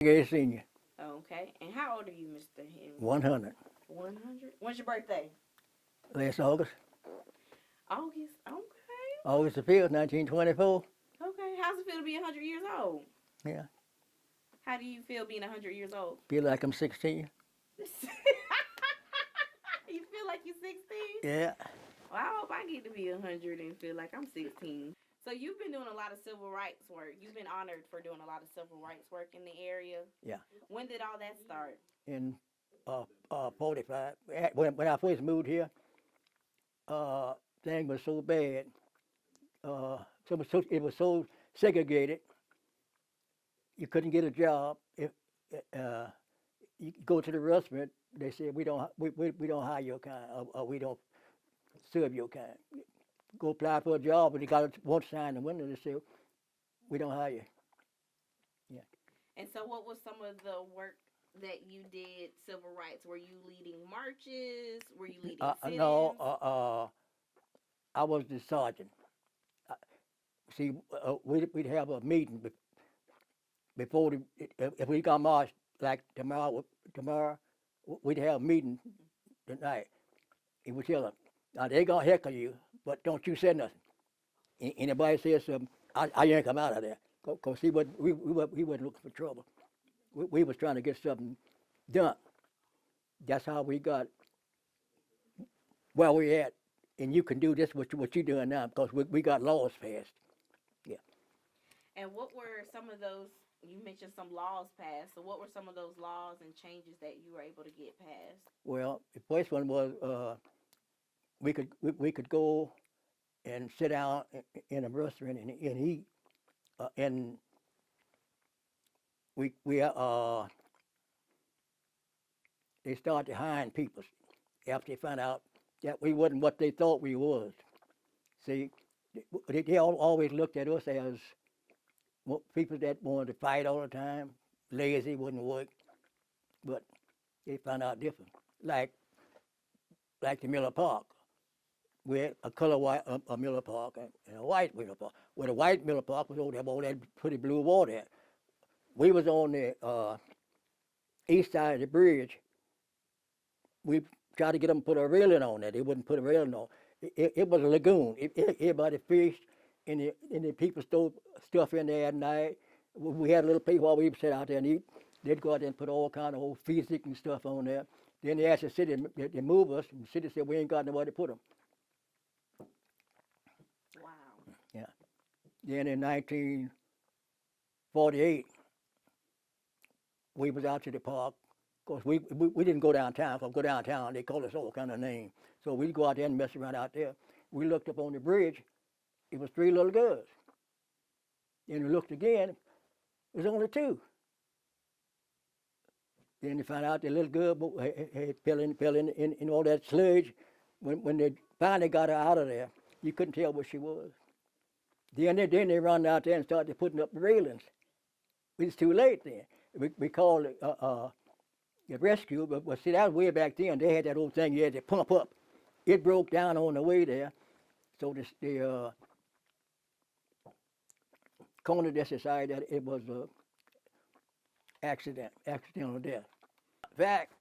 Gay senior, Okay. And how old are you, Mr. Henry? 100. 100. When's your birthday? Last August, August. Okay. August the 5th, 1924. Okay. How's it feel to be 100 years old? Yeah, How do you feel being 100 years old? feel like I'm 16. You feel like you're 16? Yeah, Well, I hope I get to be 100 and feel like I'm 16. So you've been doing a lot of civil rights work. You've been honored for doing a lot of civil rights work in the area. yeah. When did all that start? In 45. When I first moved here, uh, thing was so bad. Uh, it was so segregated. You couldn't get a job if uh, you go to the restaurant. They said we don't hire your kind, or we don't serve your kind. Go apply for a job, but they got one sign in the window that said we don't hire you. Yeah. And so, what was some of the work that you did civil rights? Were you leading marches? Were you leading No, sit-ins? I was the sergeant. Uh, See, we'd have a meeting before if we got marched like tomorrow, we'd have a meeting tonight. He would tell them, now they gonna heckle you, but don't you say nothing. Anybody says something, I yank him out of there. Cause he wasn't looking for trouble. We was trying to get something done. That's how we got where we at. And you can do this what you doing now because we got laws passed. Yeah. And what were some of those? You mentioned some laws passed. So, what were some of those laws and changes that you were able to get passed? Well, the first one was we could go and sit down in a restaurant and eat, and we they started hiring people after they found out that we wasn't what they thought we was. See, they always looked at us as people that wanted to fight all the time, lazy, wouldn't work, but they found out different. Like the Miller Park. We had a color white a Miller Park and a white Miller Park. Well, the white Miller Park was over there, all that pretty blue water. At. We was on the east side of the bridge. We tried to get them to put a railing on there. They wouldn't put a railing on. It was a lagoon. Everybody fished, and the people stole stuff in there at night. We had a little place while we would sit out there and eat. They'd go out there and put all kind of old physics and stuff on there. Then they asked the city to move us, and the city said we ain't got nowhere to put them. Wow. Yeah. Then in 1948, we was out to the park. Of course, we didn't go downtown. If I go downtown, they call us all kind of names. So we'd go out there and mess around out there. We looked up on the bridge. It was 3 little girls. Then we looked again. It was only 2. Then they found out the little girl fell in all that sludge. When they finally got her out of there, you couldn't tell what she was. Then they run out there and started putting up the railings. It was too late then. We called the rescue, but see, that was way back then. They had that old thing you had to pump up. It broke down on the way there. So the coroner just decided that it was an accidental death. In fact,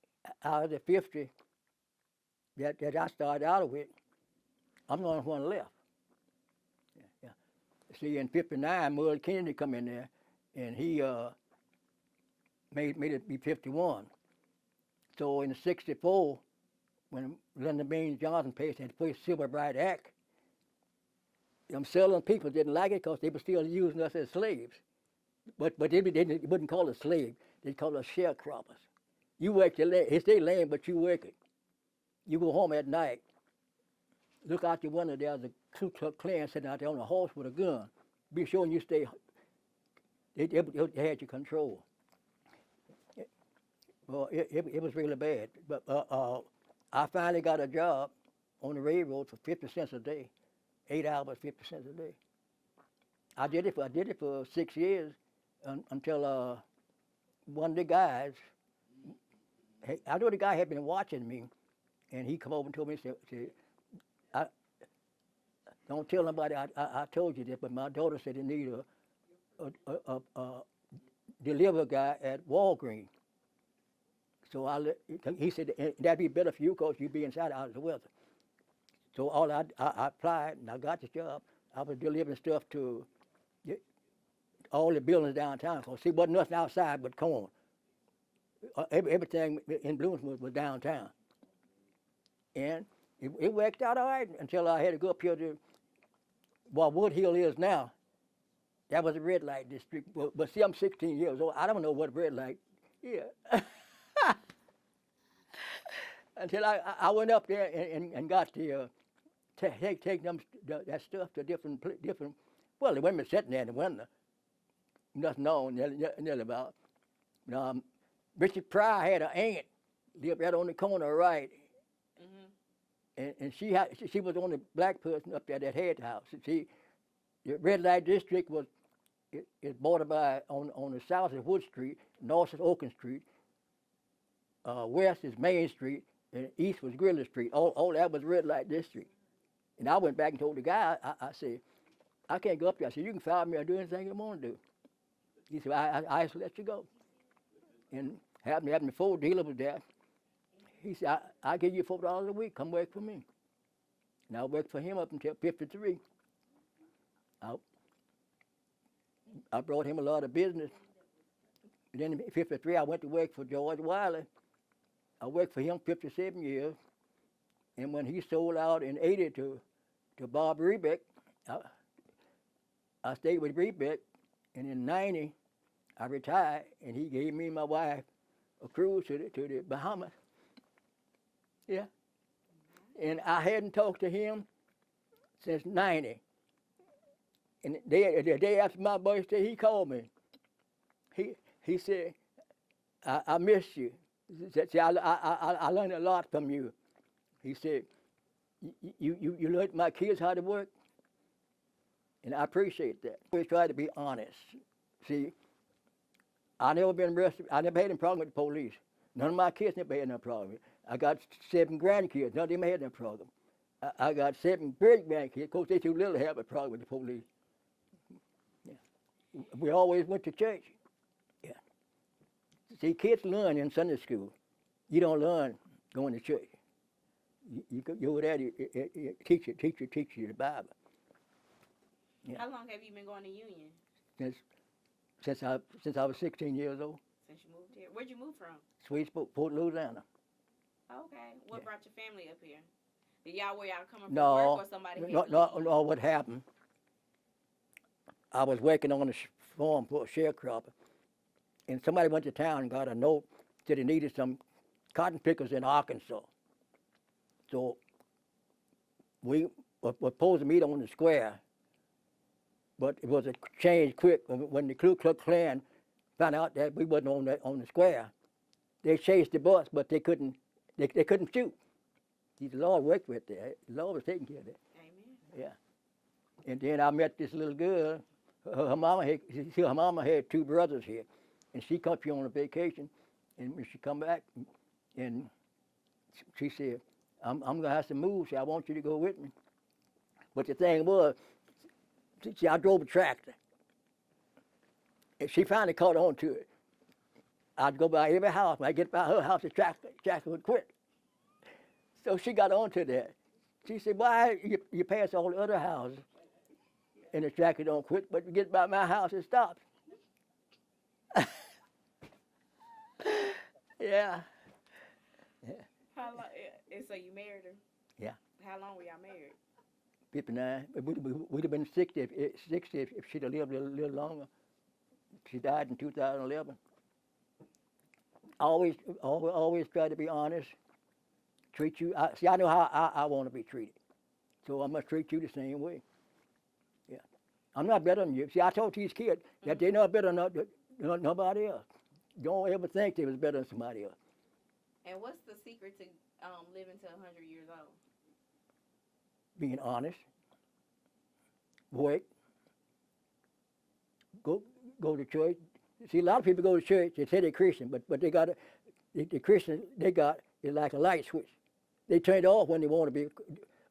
out of the 50 that I started out with, I'm the only one left. Yeah. See, in '59, Merle Kennedy come in there, and he made it be 51. So in '64, when Lyndon B. Johnson passed that first Civil Rights Act, them Southern people didn't like it because they were still using us as slaves. But they wouldn't call us slaves. They'd call us sharecroppers. You work the land, it's their land, but you work it. You go home at night, look out your window, there's a Ku Klux Klan sitting out there on a horse with a gun. Be sure you stay, they had your control. Well, it was really bad. But I finally got a job on the railroad for 50 cents a day, 8 hours, 50 cents a day. I did it for 6 years until one of the guys, I know the guy had been watching me, and he come over and told me, said I, don't tell nobody I told you this, but my daughter said they need a delivery guy at Walgreens. So he said, that'd be better for you because you'd be inside out of the weather. So I applied and I got the job. I was delivering stuff to all the buildings downtown. Cause see, wasn't nothing outside but corn. Everything in Bloomington was downtown. And it worked out all right until I had to go up here to where Wood Hill is now. That was a red light district. But see, I'm 16 years old. I don't know what red light is. Until I went up there and got the take them that stuff to different. Well, the women sitting there in the window. Nothing known nearly about. Richard Pryor had an aunt lived right on the corner right, and she was the only black person up there that had the house. See, the red light district was it's bordered by on the south is Wood Street, north is Oakland Street, west is Main Street, and east was Greeley Street. All that was red light district. And I went back and told the guy, I said, I can't go up there. I said, you can fire me or do anything you want to do. He said, I just let you go. And having 4 dealers with that. He said, I'll give you $4 a week. Come work for me. And I worked for him up until 53. I brought him a lot of business. And then in 53, I went to work for George Wiley. I worked for him 57 years. And when he sold out in 80 to Bob Rebeck, I stayed with Rebeck. And in 90, I retired, and he gave me and my wife a cruise to the Bahamas. Yeah. And I hadn't talked to him since 90. And the day after my birthday, he called me. He said, I miss you. He said, I learned a lot from you. He said, you learned my kids how to work, and I appreciate that. I always try to be honest. See, I never been arrested. I never had any problem with the police. None of my kids never had no problem. I got 7 grandkids. None of them had no problem. I got 7 great grandkids. Of course, they too little to have a problem with the police. Yeah. We always went to church. Yeah. See, kids learn in Sunday school. You don't learn going to church. You go there, teach you the Bible. Yeah. How long have you been going to Union? Since I was 16 years old. Since you moved here. Where'd you move from? Swedesport, Port Louisiana. Okay. What brought your family up here? Did y'all where y'all coming from work or somebody? No, what happened, I was working on a farm for a sharecropper, and somebody went to town and got a note that they needed some cotton pickers in Arkansas. So we were supposed to meet on the square, but it was a change quick. When the Ku Klux Klan found out that we wasn't on the square, they chased the bus, but they couldn't shoot. The Lord worked with that. The Lord was taking care of that. Amen. Yeah. And then I met this little girl. Her mama had 2 brothers here, and she come here on a vacation, and when she come back, and she said, I'm gonna have to move. She said, I want you to go with me. But the thing was, see, I drove a tractor, and she finally caught on to it. I'd go by every house. When I get by her house, the tractor would quit. So she got onto that. She said, why you pass all the other houses and the tractor don't quit, but you get by my house, it stops. Yeah. How long? And so you married her? Yeah. How long were y'all married? 59. We'd have been 60 if she'd have lived a little longer. She died in 2011. Always try to be honest. Treat you. I know how I want to be treated, so I must treat you the same way. Yeah, I'm not better than you. See, I told these kids that they're not better than nobody else. Don't ever think they was better than somebody else. And what's the secret to living to 100 years old? Being honest. Work. Go to church. See, a lot of people go to church. They say they're Christian, but they got the Christian they got is like a light switch. They turn it off when they want to be,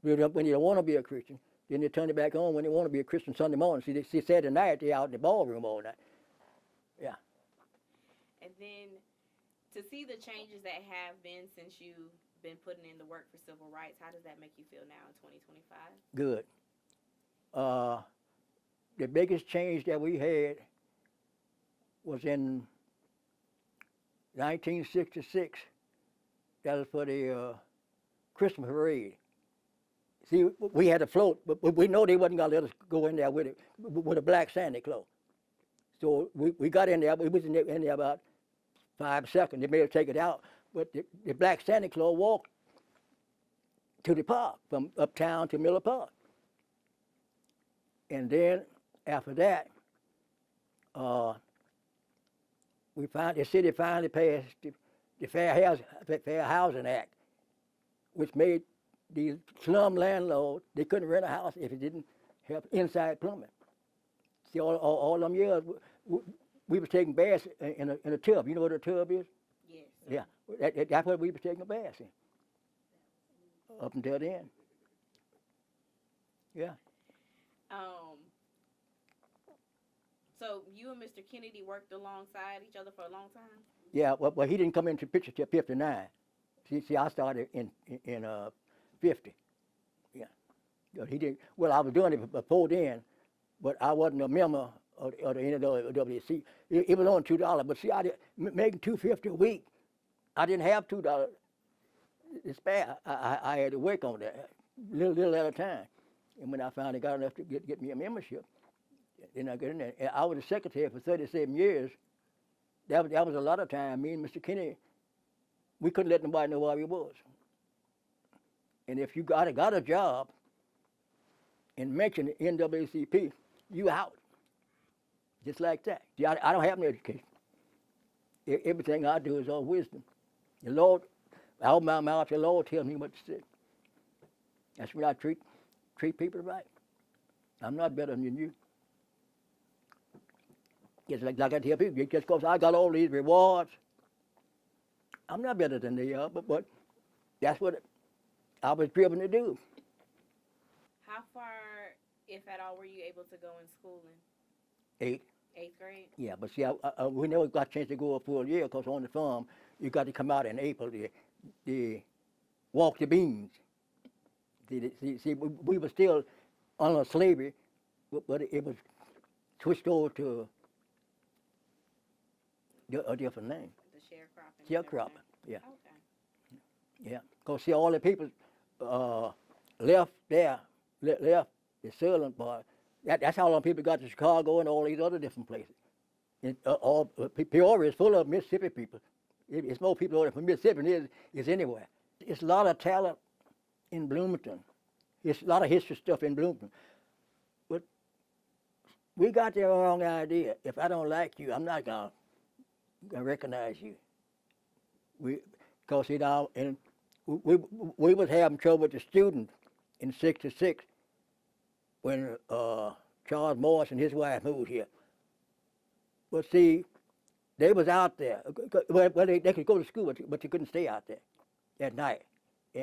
when they don't want to be a Christian. Then they turn it back on when they want to be a Christian Sunday morning. See, Saturday night they're out in the ballroom all night. Yeah. then to see the changes that have been since you've been putting in the work for civil rights, how does that make you feel now in 2025? Good. The biggest change that we had was in 1966. That was for the Christmas parade. See, we had a float, but we know they wasn't gonna let us go in there with it, with a black Santa Claus. So we got in there. We was in there about 5 seconds. They made us take it out, but the black Santa Claus walked to the park from uptown to Miller Park. And then after that, the city finally passed the Fair Housing Act, which made these slum landlords, they couldn't rent a house if it didn't have inside plumbing. See, all them years, we was taking baths in a tub. You know what a tub is? Yes. Yeah, that's what we was taking a bath in. Up until then. Yeah. So you and Mr. Kennedy worked alongside each other for a long time? Yeah, well he didn't come into the picture till 59. See, I started in 50. Yeah. He didn't. Well, I was doing it before then, but I wasn't a member of the NWC. It was only $2, but see, I did making $2.50 a week. I didn't have $2 to spare. I had to work on that little at a time, and when I finally got enough to get me a membership, then I got in there. And I was a secretary for 37 years. That was a lot of time. Me and Mr. Kennedy, we couldn't let nobody know where we was. And if you got a job and mention the NAACP, you out. Just like that. See, I don't have no education. Everything I do is all wisdom. The Lord, out of my mouth, the Lord tells me what to say. That's when I treat people right. I'm not better than you. Just like I tell people, just because I got all these rewards, I'm not better than they are, but that's what I was driven to do. How far, if at all, were you able to go in schooling? 8. 8th grade? Yeah, but see, we never got a chance to go a full year because on the farm, you got to come out in April to walk the beans. See, we were still under slavery, but it was switched over to a different name. The sharecropping. Sharecropping, yeah. Okay. Yeah, because see, all the people left there, left the southern part. That's how long people got to Chicago and all these other different places. Peoria is full of Mississippi people. It's more people over from Mississippi than it is anywhere. It's a lot of talent in Bloomington. It's a lot of history stuff in Bloomington. But we got the wrong idea. If I don't like you, I'm not gonna recognize you. Because you know, and we was having trouble with the students in '66 when Charles Morris and his wife moved here. But see, they was out there. Well, they could go to school, but they couldn't stay out there at night.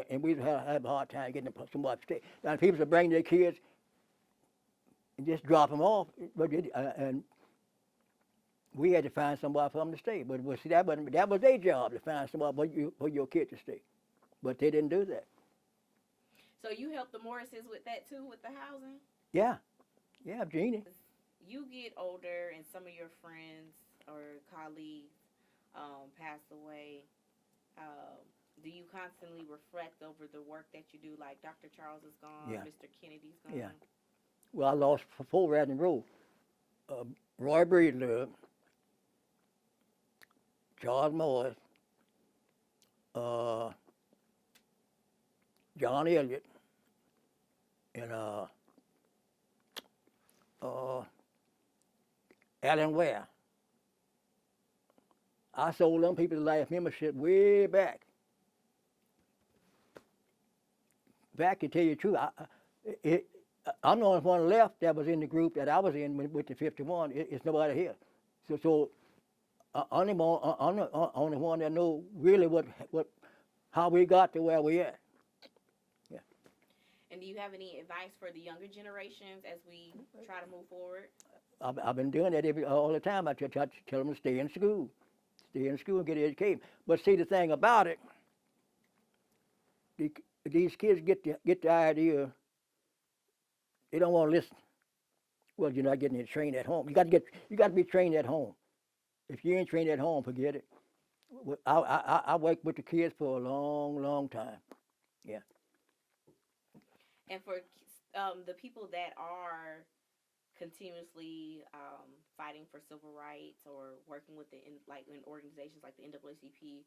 And we had a hard time getting somebody to stay. Now, people would bring their kids and just drop them off, and we had to find somebody for them to stay. But see, that was their job, to find somebody for your kid to stay. But they didn't do that. So you helped the Morrises with that too, with the housing? Yeah, Jeannie. You get older and some of your friends or colleagues pass away. Do you constantly reflect over the work that you do? Like Dr. Charles is gone, Yeah. Mr. Kennedy's gone. Yeah. Well, I lost 4 right in a row. Roy Breedlove, Charles Morris, John Elliott, and Alan Ware. I sold them people life membership way back. Back to tell you the truth, I'm the only one left that was in the group that I was in with the 51. It's nobody here. So I'm the only one that know really how we got to where we at. Yeah. And do you have any advice for the younger generations as we try to move forward? I've been doing that all the time. I try to tell them to stay in school. stay in school and get educated. But see, the thing about it, these kids get the idea they don't want to listen. Well, you're not getting it trained at home. You got to be trained at home. If you ain't trained at home, forget it. I worked with the kids for a long, long time. Yeah. And for the people that are continuously fighting for civil rights or working with in organizations like the NAACP,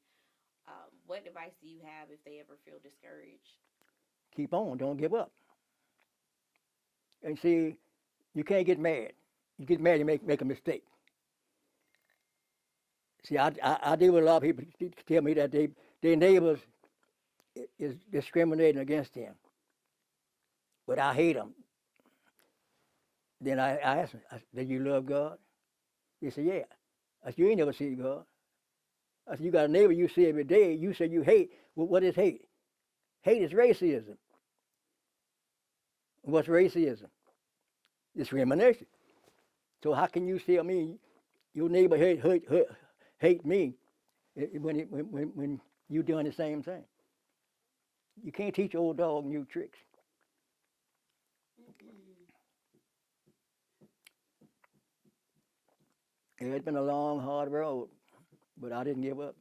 what advice do you have if they ever feel discouraged? Keep on. Don't give up. And see, you can't get mad. You get mad, you make a mistake. See, I deal with a lot of people who tell me that their neighbors is discriminating against them, but I hate them. Then I ask them, do you love God? They say, yeah. I said, you ain't never seen God. I said, you got a neighbor you see every day. You say you hate. Well, what is hate? Hate is racism. What's racism? Discrimination. So how can you tell me your neighbor hate me when you doing the same thing? You can't teach old dog new tricks. It's been a long, hard road, but I didn't give up.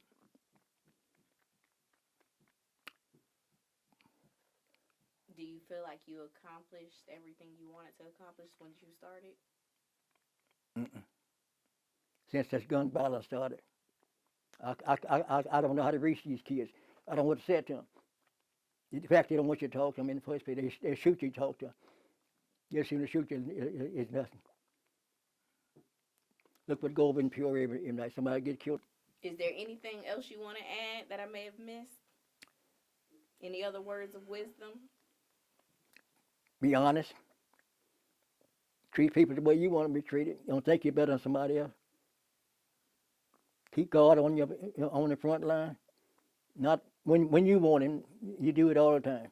Do you feel like you accomplished everything you wanted to accomplish when you started? Mm-mm. Since this gun battle started, I don't know how to reach these kids. I don't know what to say to them. The fact they don't want you to talk to them in the first place, they shoot you to talk to them. Just seem to shoot you is nothing. Look what goes in Peoria every night. Somebody get killed. Is there anything else you want to add that I may have missed? Any other words of wisdom? Be honest. Treat people the way you want to be treated. Don't think you're better than somebody else. Keep God on the front line. Not when you want him, you do it all the time.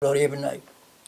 blood every night.